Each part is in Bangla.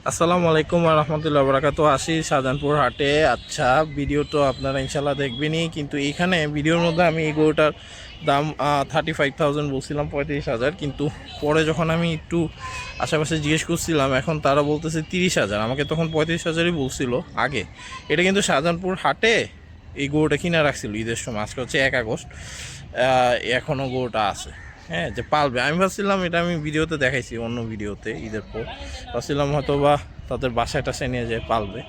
আসসালামু আলাইকুম রহমতুল্লাহ বরাকাতু। আসি শাহজাহানপুর হাটে। আচ্ছা, ভিডিও তো আপনারা ইনশাল্লাহ দেখবেনই, কিন্তু এইখানে ভিডিওর মধ্যে আমি এই গরুটার দাম 35,000 বলছিলাম, 35,000, কিন্তু পরে যখন আমি একটু আশেপাশে জিজ্ঞেস করছিলাম, এখন তারা বলতেছে 30,000। আমাকে তখন 35,000ই বলছিল আগে। এটা কিন্তু শাহজাহানপুর হাটে এই গরুটা কিনা রাখছিল ঈদের সময়। আজকে হচ্ছে 1 আগস্ট, এখনও গরুটা আছে। হ্যাঁ, যে পালবে, আমি ভাবছিলাম, এটা আমি ভিডিওতে দেখাইছি, অন্য ভিডিওতে ঈদের পর ভাবছিলাম হয়তো বা তাদের বাসায় টাসায় নিয়ে যায় পালবে।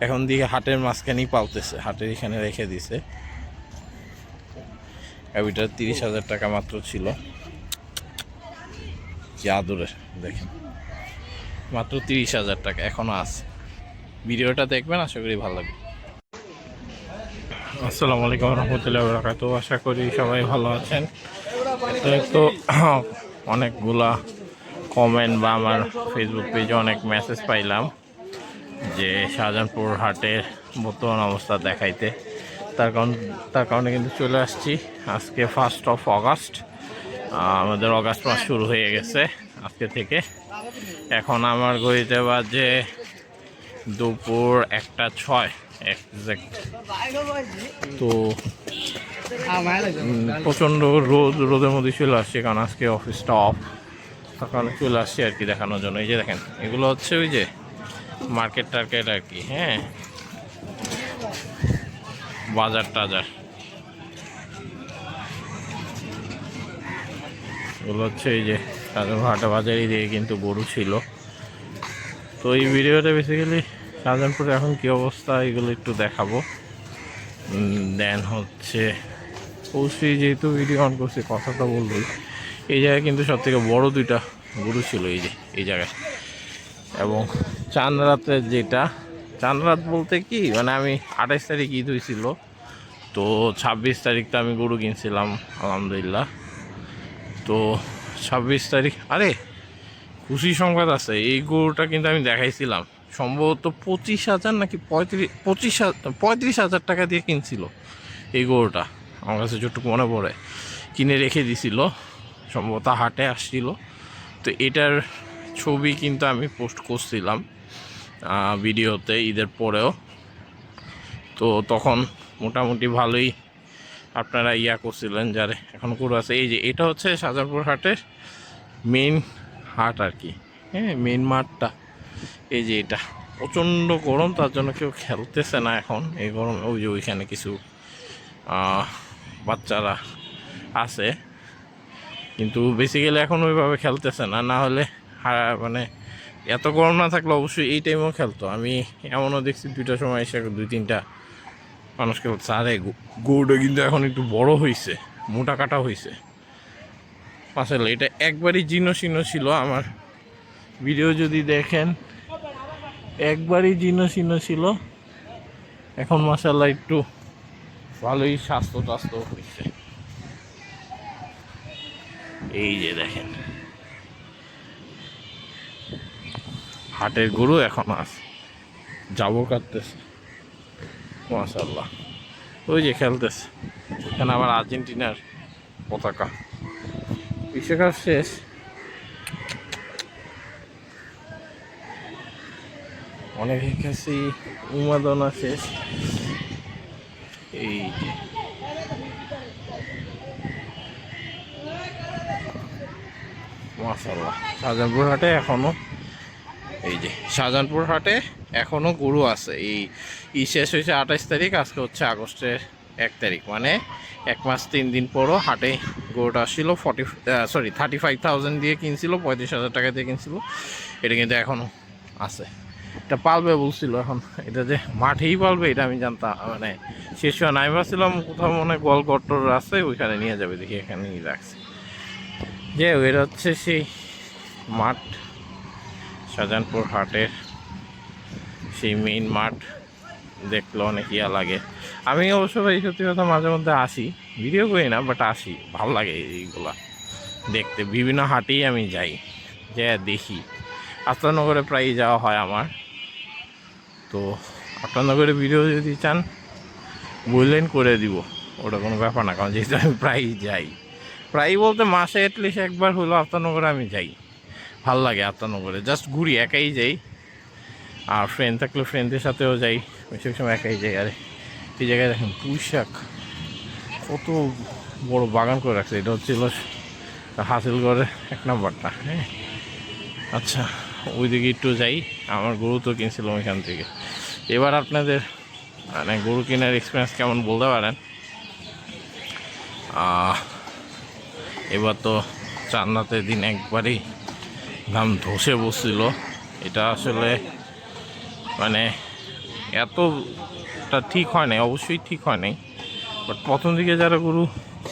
এখন দিকে হাটের মাঝখানেই পালতেছে, হাটের এখানে রেখে দিছে। গাভিটার 30,000 টাকা মাত্র ছিল। কি আদরে দেখেন, মাত্র 30,000 টাকা এখনো আছে। ভিডিওটা দেখবেন, আশা করি ভালো লাগবে। আসসালামু আলাইকুম রহমতুল্লাহ বরকাতুহু। আশা করি সবাই ভালো আছেন। তো অনেকগুলা কমেন্ট বা আমার ফেসবুক পেজে অনেক মেসেজ পাইলাম যে শাহজাহানপুর হাটের বর্তমান অবস্থা দেখাইতে। তার কারণে কিন্তু চলে আসছি। আজকে 1 আগস্ট, আমাদের অগাস্ট মাস শুরু হয়ে গেছে আজকে থেকে। এখন আমার ঘড়িতে বাজে দুপুর 1টা 6 এক্সাক্ট। তো প্রচণ্ড রোদের মধ্যে চলে আসছে, কারণ আজকে অফিসটা অফ। তার কারণে চলে আসছি আর কি দেখানোর জন্য। এই যে দেখেন, এগুলো হচ্ছে ওই যে মার্কেট টার্কেট আর কি। হ্যাঁ, বাজার টাজার এগুলো হচ্ছে এই যে হাটা বাজারই দিয়ে কিন্তু গরু ছিল। তো এই ভিডিওটা বেসিক্যালি শাহজাহানপুরে এখন কি অবস্থা এগুলো একটু দেখাবো। দেন হচ্ছে অবশ্যই, যেহেতু ভিডিও অন করছি কথাটা বলবই। এই জায়গায় কিন্তু সব থেকে বড় 2টা গরু ছিল এই যে এই জায়গায়। এবং চাঁদ রাতের যেটা, চাঁদ রাত বলতে কি মানে আমি 28 তারিখ ঈদ হয়েছিল, তো 26 তারিখটা আমি গরু কিনছিলাম আলহামদুলিল্লাহ। তো 26 তারিখ, আরে খুশি সংবাদ আছে, এই গরুটা কিন্তু আমি দেখাইছিলাম সম্ভবত 25,000 নাকি 35,000 টাকা দিয়ে কিনছিল এই গরুটা। আমার কাছে যতটুকু মনে পড়ে কিনে রেখে দিছিল, সম্ভবত হাটে আসছিল। তো এটার ছবি কিন্তু আমি পোস্ট করছিলাম ভিডিওতে ঈদের পরেও। তো তখন মোটামুটি ভালোই আপনারা করছিলেন যারে এখন গরু আছে। এই যে এটা হচ্ছে শাহজাহানপুর হাটের মেইন হাট আর কি। হ্যাঁ, মেইন মাঠটা এই যে এটা। প্রচণ্ড গরম, তার জন্য কেউ খেলতেছে না এখন এই গরম। ওই যে ওইখানে কিছু বাচ্চারা আছে, কিন্তু বেসিক্যালি এখন ওইভাবে খেলতেছে না। না হলে মানে এত গরম না থাকলে অবশ্যই এই টাইমেও খেলতো। আমি এমনও দেখছি 2টার সময় এসে 2-3টা মানুষ খেলছে। আরে গরুটা কিন্তু এখন একটু বড় হয়েছে, মোটা কাটা হয়েছে। আসলে এটা একবারই জীর্ণ শীর্ণ ছিল। আমার ভিডিও যদি দেখেন, একবারই জীর্ণ শীর্ণ ছিল। এখন মাশাআল্লাহ একটু ভালোই স্বাস্থ্য টাস্থ্য হয়েছে। এই যে দেখেন, হাটের গরু এখন আছে, যাবো কাটতেছে মাশাআল্লাহ। ওই যে খেলতেছে, এখানে আবার আর্জেন্টিনার পতাকা। বিশ্বকাপ শেষ, অনেকের কাছে উন্মাদনা শেষ। এই যে মাশাআল্লাহ, শাহজাহানপুর হাটে এখনো, এই যে শাহজাহানপুর হাটে এখনো গরু আছে। এই শেষ হয়েছে 28 তারিখ, আজকে হচ্ছে আগস্টের 1 তারিখ, মানে 1 মাস 3 দিন পরও হাটে গরুটা আসছিল 35,000 দিয়ে কিনছিল, 35,000 টাকা দিয়ে কিনছিল। এটা কিন্তু এখনো আছে। এটা পালবে বলছিল, এখন এটা যে মাঠেই পালবে এটা আমি জানতাম, মানে শেষ হয় নাই। ভাবছিলাম কোথাও মনে গোল গট্টর আছে ওইখানে নিয়ে যাবে, দেখি এখানেই রাখছে। যে এটা হচ্ছে সেই মাঠ, শাহজাহানপুর হাটের সেই মেইন মাঠ। দেখলে অনেক ইয়া লাগে। আমি অবশ্য ভাই সত্যি কথা মাঝে মধ্যে আসি, ভিডিও করি না, বাট আসি, ভালো লাগে এইগুলা দেখতে। বিভিন্ন হাটেই আমি যাই, যে দেখি। আফতারনগরে প্রায়ই যাওয়া হয় আমার। তো আফতারনগরে ভিডিও যদি চান বললেন, করে দিব, ওটা কোনো ব্যাপার না। কারণ যেহেতু আমি প্রায়ই যাই, প্রায়ই বলতে মাসে অ্যাটলিস্ট একবার হলো আফতারনগরে আমি যাই। ভাল লাগে আফতারনগরে, জাস্ট ঘুরি, একাই যাই, আর ফ্রেন্ড থাকলে ফ্রেন্ডদের সাথেও যাই, বেশিরভাগ সময় একাই যাই। আর এই জায়গায় দেখেন পুঁই শাক কত বড় বাগান করে রাখছে, এটা হচ্ছিল হাসিলগড়ের 1 নম্বরটা। হ্যাঁ আচ্ছা, ওইদিকে একটু যাই, আমার গরু তো কিনছিলাম ওইখান থেকে। এবার আপনাদের মানে গরু কেনার এক্সপিরিয়েন্স কেমন বলতে পারেন। এবার তো চান্নাতের দিন একবারই দাম ধসে বসছিল, এটা আসলে মানে এতটা ঠিক হয় নাই, অবশ্যই ঠিক হয় নাই, বাট প্রথম দিকে যারা গরু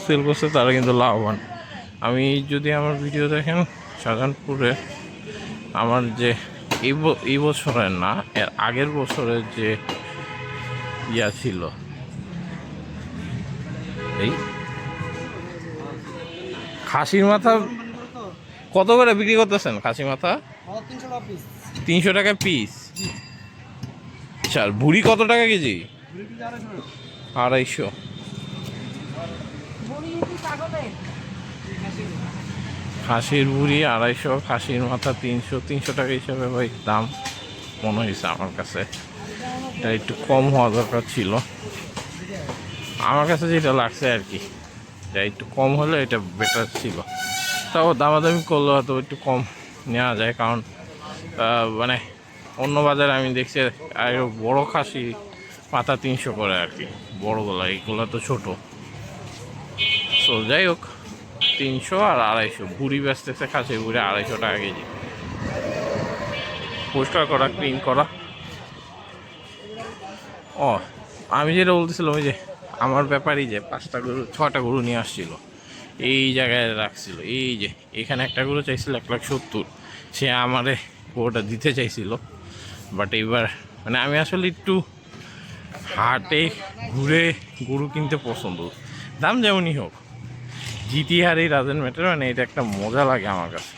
সেল করছে তারা কিন্তু লাভবান। আমি যদি আমার ভিডিও দেখেন শাহজাহানপুরে আমার যে এই বছরের না, এর আগের বছরের যে ইয়া ছিল, এই খাসির মাথা কত করে বিক্রি করতেছেন? খাসি মাথা 300 টাকা পিস। আচ্ছা, ভুড়ি কত টাকা কেজি? 250। খাসির ভুড়ি 250, খাসির মাথা 300 টাকা হিসাবে ভাই দাম মনে হয়েছে আমার কাছে। এটা একটু কম হওয়া দরকার ছিল আমার কাছে, যেটা লাগছে আর কি, যা একটু কম হলে এটা বেটার ছিল। তাও দামাদামি করলে হয়তো একটু কম নেওয়া যায়, কারণ মানে অন্য বাজারে আমি দেখছি আর বড়ো খাসি মাথা 300 করে আর কি, বড়োগুলো, এইগুলো তো ছোটো। সো যাই হোক, 300 আর 250 ভুড়ি বেচতেছে, খাসি ভুড়ি 250 টাকা কেজি, পরিষ্কার করা, ক্লিন করা। ও আমি যেটা বলতেছিলাম, ওই যে আমার ব্যাপারই যে 5টা গরু 6টা গরু নিয়ে আসছিল, এই জায়গায় রাখছিল, এই যে এখানে একটা গরু চাইছিল 1,70,000, সে আমারে গরুটা দিতে চাইছিল। বাট এবার মানে আমি আসলে একটু হাটে ঘুরে গরু কিনতে পছন্দ, দাম যেমনই হোক, জিটি আর এই ডাজেন্ট ম্যাটার, মানে এটা একটা মজা লাগে আমার কাছে।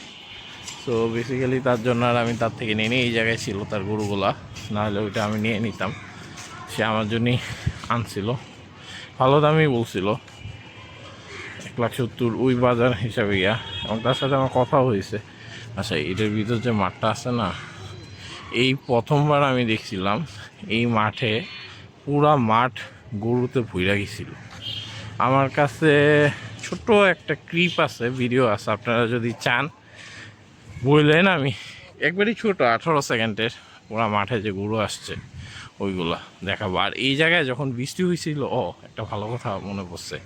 সো বেসিক্যালি তার জন্য আর আমি তার থেকে নিয়ে নিই, এই জায়গায় ছিল তার গরুগুলা, নাহলে ওইটা আমি নিয়ে নিতাম। সে আমার জন্যই আনছিল, ভালো দামই বলছিল, 1,70,000 ওই বাজার হিসাবে ইয়া। এবং তার সাথে আমার কথাও হয়েছে। আচ্ছা, এটার ভিতর যে মাঠটা আছে না, এই প্রথমবার আমি দেখছিলাম এই মাঠে পুরা মাঠ গরুতে ভুইরা গেছিল। আমার কাছে ছোট একটা ক্লিপ আছে, ভিডিও আছে, আপনারা যদি চান বললেন, আমি একবারই ছোট 18 সেকেন্ডের পুরা মাঠে যে গরু আসছে ওইগুলা দেখাবো। আর এই জায়গায় যখন বৃষ্টি হয়েছিল, একটা ভালো কথা মনে পড়ছে,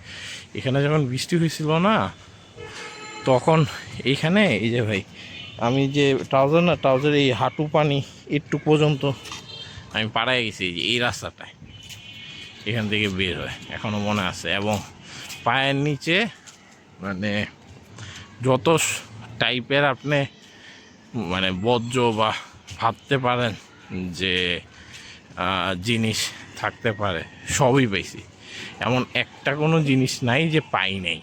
এখানে যখন বৃষ্টি হয়েছিল না, তখন এইখানে এই যে ভাই আমি যে ট্রাউজার এই হাঁটু পানি একটু পর্যন্ত আমি পাড়ায় গেছি, এই রাস্তাটায় এখান থেকে বের হয়, এখনও মনে আছে। এবং পায়ের নিচে মানে যত টাইপের আপনি মানে বর্জ্য বা ভাবতে পারেন যে জিনিস থাকতে পারে, সবই পাইছি। এমন একটা কোনো জিনিস নাই যে পাই নাই।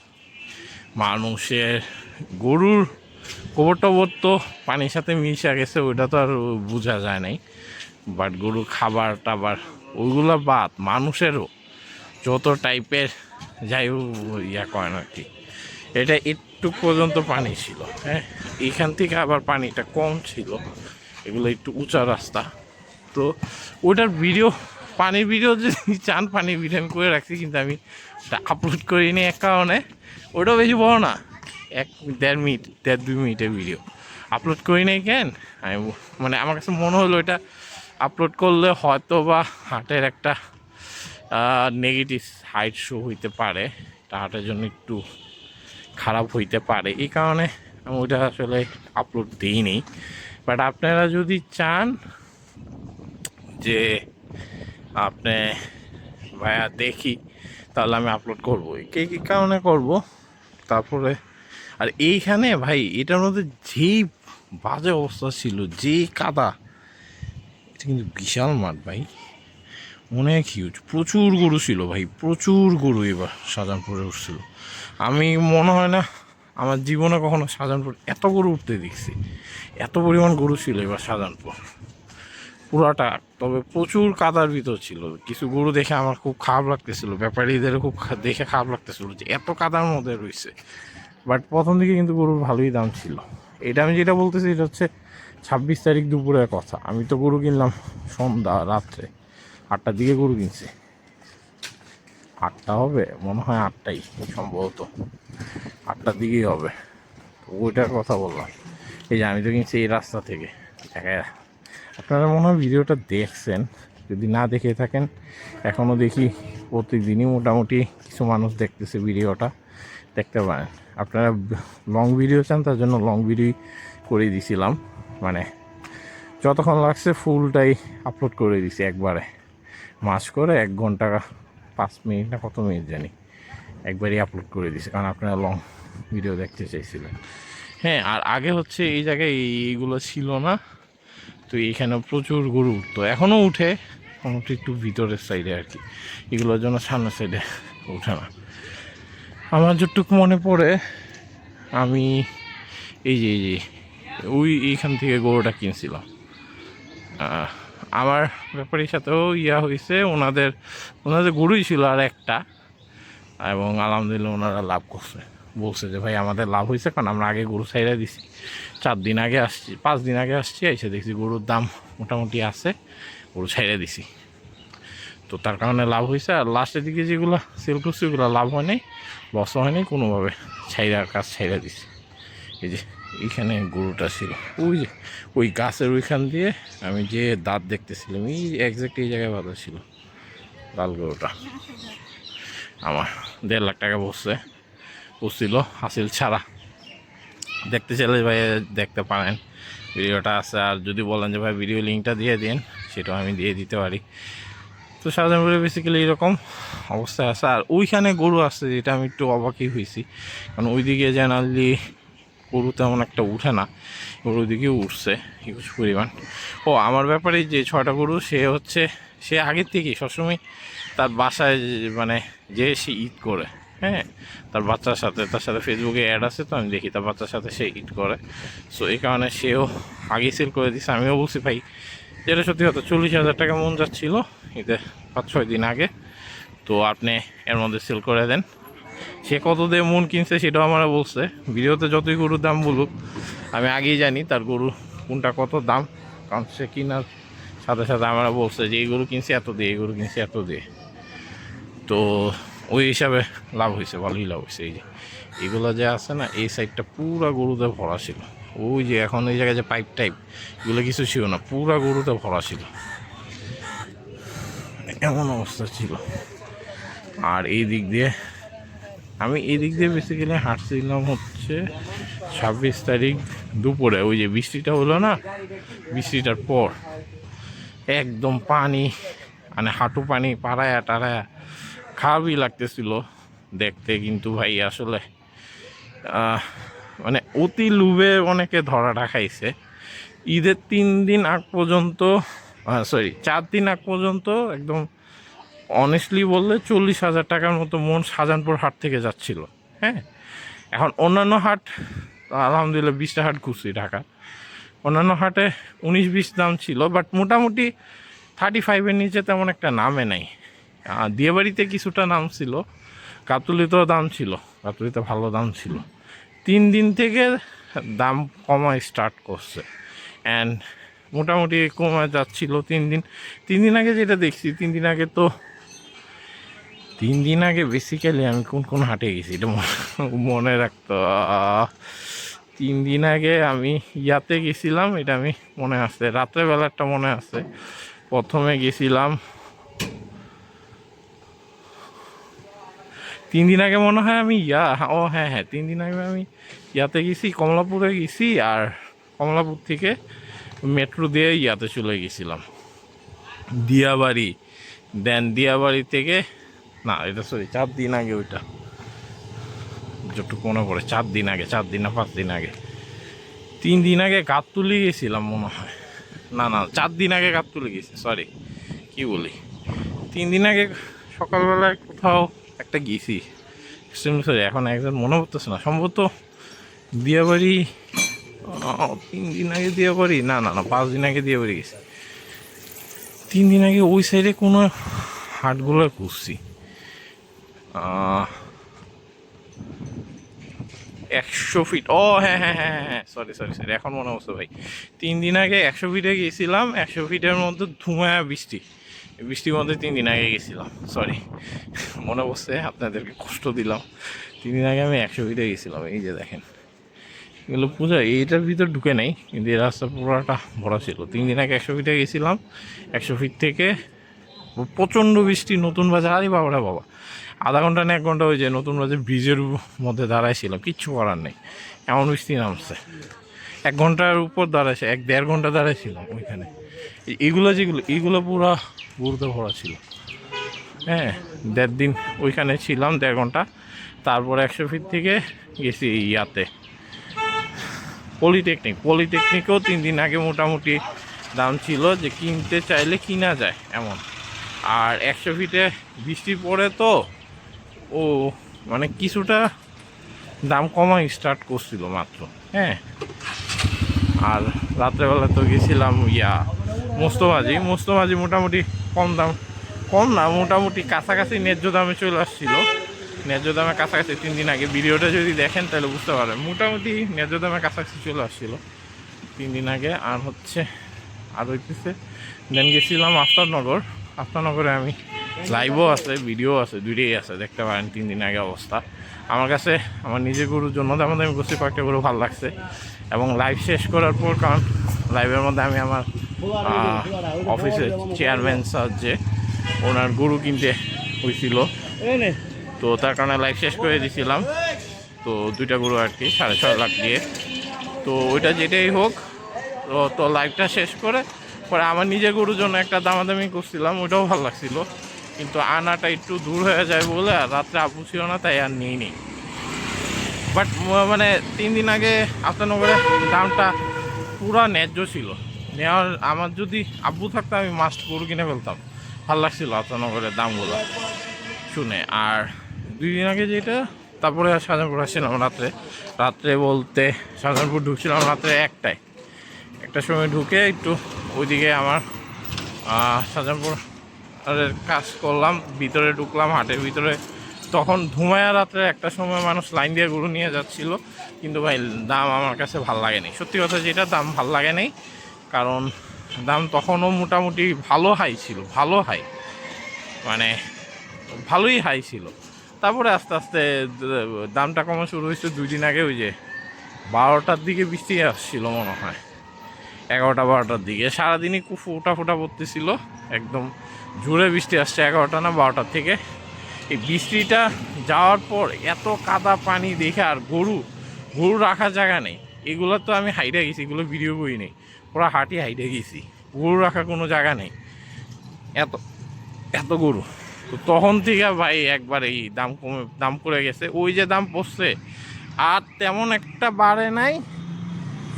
মানুষের গরুর গোবর টবর তো পানির সাথে মিশে গেছে, ওইটা তো আর বোঝা যায় নাই, বাট গরুর খাবার টাবার ওইগুলো বাদ, মানুষেরও যত টাইপের যাই ইয়া করেন আর কি, এটা একটু পর্যন্ত পানি ছিল। হ্যাঁ, এখান থেকে আবার পানিটা কম ছিল, এগুলো একটু উঁচা রাস্তা। তো ওটার ভিডিও, পানির ভিডিও যদি চান, পানির ভিডিও আমি করে রাখছি, কিন্তু আমি ওটা আপলোড করিনি এক কারণে, ওটাও বেশি বড় না, 1-1.5 মিনিট 1.5-2 মিনিটের ভিডিও আপলোড করি নাই। কেন আমি মানে আমার কাছে মনে হলো এটা আপলোড করলে হয়তো বা হার্টের একটা নেগেটিভ সাইড শো হইতে পারে, এটা হার্টের জন্য একটু খারাপ হইতে পারে, এই কারণে আমি ওইটা আসলে আপলোড দিইনি। বাট আপনারা যদি চান যে আপনি ভাইয়া দেখি, তাহলে আমি আপলোড করবো, কী কারণে করব। তারপরে আর এইখানে ভাই এটার মধ্যে যেই বাজে অবস্থা ছিল, যে কাদা, এটা কিন্তু বিশাল মাঠ ভাই, অনেক হিউজ, প্রচুর গরু ছিল ভাই, প্রচুর গরু এবার শাহজাহানপুরে উঠছিল। আমি মনে হয় না আমার জীবনে কখনো শাহজাহানপুর এত গরু উঠতে দেখছি, এত পরিমাণ গরু ছিল এবার শাহজাহানপুর পুরাটা। তবে প্রচুর কাদার ভিতর ছিল, কিছু গরু দেখে আমার খুব খারাপ লাগতেছিল, ব্যাপারীদেরও খুব দেখে খারাপ লাগতেছিল যে এত কাদার মধ্যে রয়েছে। বাট প্রথম দিকে কিন্তু গরুর ভালোই দাম ছিল। এটা আমি যেটা বলতেছি, এটা হচ্ছে 26 তারিখ দুপুরের কথা। আমি তো গরু কিনলাম সন্ধ্যা রাত্রে 8টার দিকে গরু কিনছি। 8টা হবে মনে হয়, 8টাই সম্ভবত, 8টার দিকেই হবে। তো ওইটার কথা বললাম। এই যে আমি তো কিনছি এই রাস্তা থেকে। আপনারা মনে হয় ভিডিওটা দেখছেন, যদি না দেখে থাকেন এখনও দেখি প্রতিদিনই মোটামুটি কিছু মানুষ দেখতেছে ভিডিওটা, দেখতে পারেন। আপনারা লং ভিডিও চান, তার জন্য লং ভিডিও করে দিছিলাম, মানে যতক্ষণ লাগছে ফুলটাই আপলোড করে দিছি একবারে, মাস করে 1 ঘন্টা 5 মিনিট না কত মিনিট জানি একবারই আপলোড করে দিছি, কারণ আপনারা লং ভিডিও দেখতে চাইছিলেন। হ্যাঁ, আর আগে হচ্ছে এই জায়গায় এইগুলো ছিল না, তো এইখানে প্রচুর গরু উঠতো, এখনও উঠে, একটু ভিতরের সাইডে আর কি, এগুলোর জন্য সামনের সাইডে উঠে না। আমার যতটুক মনে পড়ে, আমি এই যে এইখান থেকে গরুটা কিনছিলাম। আমার ব্যাপারীর সাথেও হয়েছে, ওনাদের গরুই ছিল আর একটা, এবং আলহামদুলিল্লাহ ওনারা লাভ করছে। বলছে যে ভাই আমাদের লাভ হয়েছে, কারণ আমরা আগে গরু ছাইড়া দিছি, 4 দিন আগে আসছি, 5 দিন আগে আসছি, এসে দেখছি গরুর দাম মোটামুটি আছে, গরু ছাইড়া দিছি, তো তার কারণে লাভ হয়েছে। আর লাস্টের দিকে যেগুলো সেল করছি ওগুলো লাভ হয়নি, লসও হয়নি, কোনোভাবে কাজ ছাইড়া দিছি। এই যে এইখানে গরুটা ছিল, ওই যে ওই গাছের ওইখান দিয়ে আমি যে দাঁত দেখতেছিলাম, এই একজ্যাক্ট এই জায়গায় বাঁধা ছিল লাল গরুটা। আমার 1.5 লাখ টাকা বসছিল হাসিল ছাড়া। দেখতে চাইলে ভাই দেখতে পারেন, ভিডিওটা আছে। আর যদি বলেন যে ভাই ভিডিও লিঙ্কটা দিয়ে দিন, সেটাও আমি দিয়ে দিতে পারি। তো শাহজাহানপুরে বেসিক্যালি এরকম অবস্থায় আছে। আর ওইখানে গরু আছে, যেটা আমি একটু অবাকই হয়েছি, কারণ ওইদিকে জেনারেলি গরু তেমন একটা উঠে না, গরুর দিকেও উঠছে হিউজ পরিমাণ। ও আমার ব্যাপারে যে 6টা গরু, সে আগের থেকেই সবসময় তার বাসায় মানে যে সে ঈদ করে, হ্যাঁ, তার বাচ্চার সাথে, তার সাথে ফেসবুকে অ্যাড আছে, তো আমি দেখি তার বাচ্চার সাথে সে ঈদ করে। সো এই কারণে সেও আগেই সেল করে দিচ্ছে। আমিও বলছি ভাই, যেটা সত্যি কথা, 40,000 টাকা মন যাচ্ছিলো ঈদে 5-6 দিন আগে, তো আপনি এর মধ্যে সেল করে দেন। সে কত দিয়ে মন কিনছে সেটাও আমরা বলছে, ভিডিওতে যতই গরুর দাম বলুক আমি আগেই জানি তার গরু কোনটা কত দাম, কারণ সে কেনার সাথে সাথে আমরা বলছে যে এই গরু কিনছি এত দিয়ে, এই গরু কিনছি এত দিয়ে, তো ওই হিসাবে লাভ হয়েছে, ভালোই লাভ হয়েছে। এই যে এগুলো যে আছে না, এই সাইডটা পুরা গরুতে ভরা ছিল। ওই যে এখন এই জায়গায় যে পাইপ টাইপ এগুলো কিছু ছিল না, পুরা গরুতে ভরা ছিল, এমন অবস্থা ছিল। আর এই দিক দিয়ে বেসিক্যালি হাঁটছিলাম হচ্ছে 26 তারিখ দুপুরে, ওই যে বৃষ্টিটা হলো না, বৃষ্টিটার পর একদম পানি, মানে হাঁটু পানি, পাড়ায়া টাড়ায়া খারাপই লাগতেছিল দেখতে। কিন্তু ভাই আসলে মানে অতি লোভে অনেকে ধরাটা খাইছে। ঈদের 3 দিন আগ পর্যন্ত, 4 দিন আগ পর্যন্ত একদম অনেস্টলি বললে 40,000 টাকার মতো মন শাহজাহানপুর হাট থেকে যাচ্ছিল। হ্যাঁ, এখন অন্যান্য হাট আলহামদুলিল্লাহ 20টা হাট ঘুরছি ঢাকা, অন্যান্য হাটে 19-20 দাম ছিল, বাট মোটামুটি 35-এর নিচে তেমন একটা নামে নাই। দিয়াবাড়িতে কিছুটা নাম ছিল, গাবতলীতেও দাম ছিল, গাবতলীতে ভালো দাম ছিল। 3 দিন থেকে দাম কমায় স্টার্ট করছে, অ্যান্ড মোটামুটি কমে যাচ্ছিল 3 দিন আগে যেটা দেখছি। 3 দিন আগে বেসিক্যালি আমি কোন হাটে গেছি এটা মনে রাখতো। 3 দিন আগে আমি ইয়াতে গেছিলাম, এটা আমি মনে আছে, রাত্রেবেলাটা মনে আছে। প্রথমে গেছিলাম 3 দিন আগে মনে হয় আমি হ্যাঁ 3 দিন আগে আমি ইয়াতে গেছি, কমলাপুরে গেছি, আর কমলাপুর থেকে মেট্রো দিয়ে ইয়াতে চলে গেছিলাম দিয়াবাড়ি। দেন দিয়াবাড়ি থেকে, না এটা 4 দিন আগে, ওইটা যতটুকু মনে পড়ে 4 দিন আগে, 4 দিন না 5 দিন আগে, 3 দিন আগে গাবতলী গেছিলাম মনে হয়, না 4 দিন আগে গাবতলী গেছি, সরি কি বলি, 3 দিন আগে সকালবেলায় কোথাও একটা গেছি, সরি এখন একজন মনে পড়তেছে না, সম্ভবত দিয়াবাড়ি। 3 দিন আগে দিয়াবাড়ি, না 5 দিন আগে দিয়াবাড়ি গেছি। 3 দিন আগে ওই সাইডে কোনো হাটগুলো ঘুরছি। 100 ফিট, ও হ্যাঁ হ্যাঁ হ্যাঁ হ্যাঁ হ্যাঁ, সরি সরি সরি, এখন মনে পড়ছে ভাই। 3 দিন আগে 100 ফিটে গিয়েছিলাম, 100 ফিটের মধ্যে ধুমায়া বৃষ্টি, বৃষ্টির মধ্যে 3 দিন আগে গেছিলাম, সরি মনে পড়ছে, আপনাদেরকে কষ্ট দিলাম। 3 দিন আগে আমি 100 ফিটে গেছিলাম। এই যে দেখেন এগুলো পূজা, এইটার ভিতর ঢুকে নেই, কিন্তু এই রাস্তা পুরোটা ভরা ছিল। 3 দিন আগে 100 ফিটে গেছিলাম, 100 ফিট থেকে প্রচণ্ড বৃষ্টি, নতুন বাজার, আরে বাবারা বাবা, আধা ঘন্টা না 1 ঘন্টা ওই যে নতুন বাজার ব্রিজের মধ্যে দাঁড়াইছিলাম, কিচ্ছু করার নেই, এমন বৃষ্টি নামছে। 1 ঘন্টার উপর দাঁড়াইছে, 1-1.5 ঘন্টা দাঁড়াইছিলাম ওইখানে। এইগুলো যেগুলো, এইগুলো পুরো বুড়তে ভরা ছিল। হ্যাঁ, 1.5 দিন ওইখানে ছিলাম, 1.5 ঘন্টা। তারপর 100 ফিট থেকে গেছি ইয়াতে পলিটেকনিকেও 3 দিন আগে মোটামুটি দাম ছিল, যে কিনতে চাইলে কিনা যায় এমন। আর 100 ফিটে বৃষ্টি পড়ে তো ও মানে কিছুটা দাম কমা স্টার্ট করছিল মাত্র। হ্যাঁ, আর রাত্রেবেলা তো গেছিলাম মোস্তমাজি মোটামুটি কম না, মোটামুটি কাছাকাছি ন্যায্য দামে চলে আসছিল, ন্যায্য দামের কাছাকাছি। 3 দিন আগে ভিডিওটা যদি দেখেন তাহলে বুঝতে পারবেন, মোটামুটি ন্যায্য দামের কাছাকাছি চলে আসছিল 3 দিন আগে। আর হচ্ছে আর হইতেছে দেন গেছিলাম আফতারনগরে আমি লাইভও আছে, ভিডিও আছে, দুইটাই আছে, দেখতে পারেন 3 দিন আগে অবস্থা। আমার কাছে আমার নিজের গরুর জন্য দামি করছি, কয়েকটা গরু ভালো লাগছে। এবং লাইভ শেষ করার পর, কারণ লাইভের মধ্যে আমি আমার অফিসের চেয়ারম্যান স্যার যে ওনার গরু কিনতে হয়েছিল, তো তার কারণে লাইভ শেষ করে দিয়েছিলাম। তো 2টা গরু আর কি 6.5 লাখ দিয়ে। তো ওইটা যেটাই হোক, তো লাইভটা শেষ করে পরে আমার নিজের গরুর জন্য একটা দামাদামি করছিলাম, ওইটাও ভালো লাগছিল, কিন্তু আনাটা একটু দূর হয়ে যায় বলে আর রাত্রে আব্বু ছিল না, তাই আর নিই। বাট মানে 3 দিন আগে আফতারনগরে দামটা পুরা ন্যায্য ছিল নেওয়ার। আমার যদি আব্বু থাকতো আমি মাস্ট গরু কিনে ফেলতাম, ভালো লাগছিল আফতারনগরের দামগুলো শুনে। আর 2 দিন আগে যেটা, তারপরে শাহজাহানপুর আসছিলাম রাত্রে বলতে শাহজাহানপুর ঢুকছিলাম রাত্রে 1টার সময় ঢুকে একটু ওইদিকে আমার শাহজাহানপুর কাজ করলাম, ভিতরে ঢুকলাম হাটের ভিতরে। তখন ধুমায়া রাত্রে 1টার সময় মানুষ লাইন দিয়ে গরু নিয়ে যাচ্ছিল, কিন্তু ভাই দাম আমার কাছে ভাল লাগেনি, সত্যি কথা যেটা, দাম ভাল লাগেনি। কারণ দাম তখনও মোটামুটি ভালো হাই ছিল, মানে ভালোই হাই ছিল। তারপরে আস্তে আস্তে দামটা কমা শুরু হয়েছে 2 দিন আগে, ওই যে 12টার দিকে বৃষ্টি আসছিল মনে হয়, 11টা-12টার দিকে সারাদিনই ফোটা পড়তেছিল, একদম জোরে বৃষ্টি আসছে 11টা না 12টার থেকে। এই বৃষ্টিটা যাওয়ার পর এত কাদা পানি দেখে, আর গরু রাখার জায়গা নেই। এগুলো তো আমি হাইডে গেছি, এগুলো ভিডিও করি নেই, পুরো হাঁটি হাইডে গেছি, গরু রাখার কোনো জায়গা নেই, এত গরু। তো তখন থেকে ভাই একবার এই দাম পড়ে গেছে, ওই যে দাম পড়ছে আর তেমন একটা বাড়ে নাই,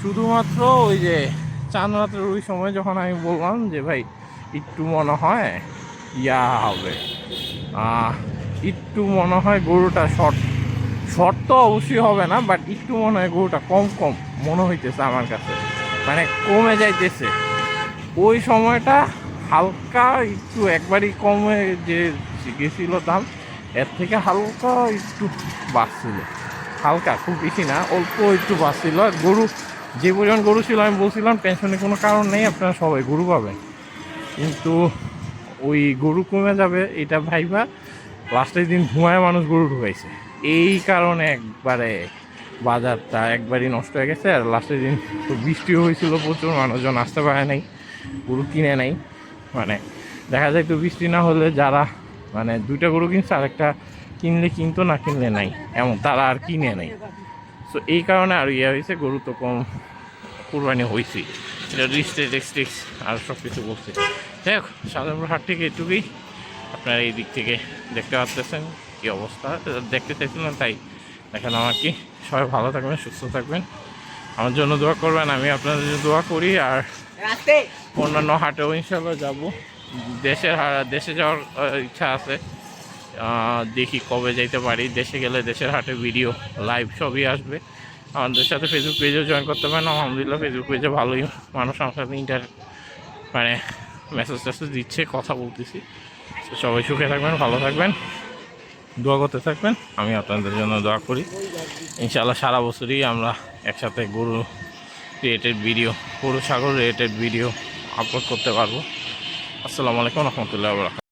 শুধুমাত্র ওই যে চাঁদ রাতের ওই সময় যখন আমি বললাম যে ভাই একটু মনে হয় হবে, একটু মনে হয় গরুটা শর্ট তো অবশ্যই হবে না, বাট একটু মনে হয় গরুটা কম মনে হইতেছে আমার কাছে, মানে কমে যাইতেছে। ওই সময়টা হালকা একটু একবারই কমে যে গেছিল দাম, এর থেকে হালকা একটু বাড়ছিল, হালকা, খুব বেশি না, অল্প একটু বাড়ছিল। আর গরু যে পরিমাণ গরু ছিল, আমি বলছিলাম টেনশনের কোনো কারণ নেই, আপনারা সবাই গরু পাবেন, কিন্তু ওই গরু কমে যাবে এটা ভাইবা লাস্টের দিন ধুমায় মানুষ গরু ঢুকাইছে, এই কারণে একবারে বাজারটা একবারই নষ্ট হয়ে গেছে। আর লাস্টের দিন তো বৃষ্টিও হয়েছিল প্রচুর, মানুষজন আসতে পারে নাই, গরু কিনে নাই। মানে দেখা যায় তো বৃষ্টি না হলে যারা মানে 2টা গরু কিনছে, আরেকটা কিনতো, না কিনলে নাই, এমন তারা আর কিনে নাই। সো এই কারণে আর হয়েছে, গরু তো কম কুরবানি হয়েছে, এটা রিস্ট্রিক্স আর সব কিছু বলছে। যাই হোক, শাহজাহানপুর হাট থেকে এটুকুই, আপনারা এই দিক থেকে দেখতে পাচ্ছেন কী অবস্থা, দেখতে চাইছিলেন তাই দেখেন আমার কি। সবাই ভালো থাকবেন, সুস্থ থাকবেন, আমার জন্য দোয়া করবেন, আমি আপনাদের জন্য দোয়া করি। আর অন্যান্য হাটেও ইনশাল্লাহ যাবো, দেশে যাওয়ার ইচ্ছা আছে, দেখি কবে যাইতে পারি। দেশে গেলে দেশের হাটে ভিডিও লাইভ সবই আসবে। আমাদের সাথে ফেসবুক পেজেও জয়েন করতে পারেন, আলহামদুলিল্লাহ ফেসবুক পেজে ভালোই মানুষ আমার সাথে মানে মেসেজ দিচ্ছে, কথা বলতেছি। সবাই সুখে থাকবেন, ভালো থাকবেন। দোয়া করতে থাকবেন, আমি আপনাদের জন্য দোয়া করি। ইনশাআল্লাহ সারা বছরই আমরা একসাথে গরু রিলেটেড ভিডিও, গরু ছাগল রিলেটেড ভিডিও আপলোড করতে পারবো। আসসালামু আলাইকুম রহমতুল্লাহ।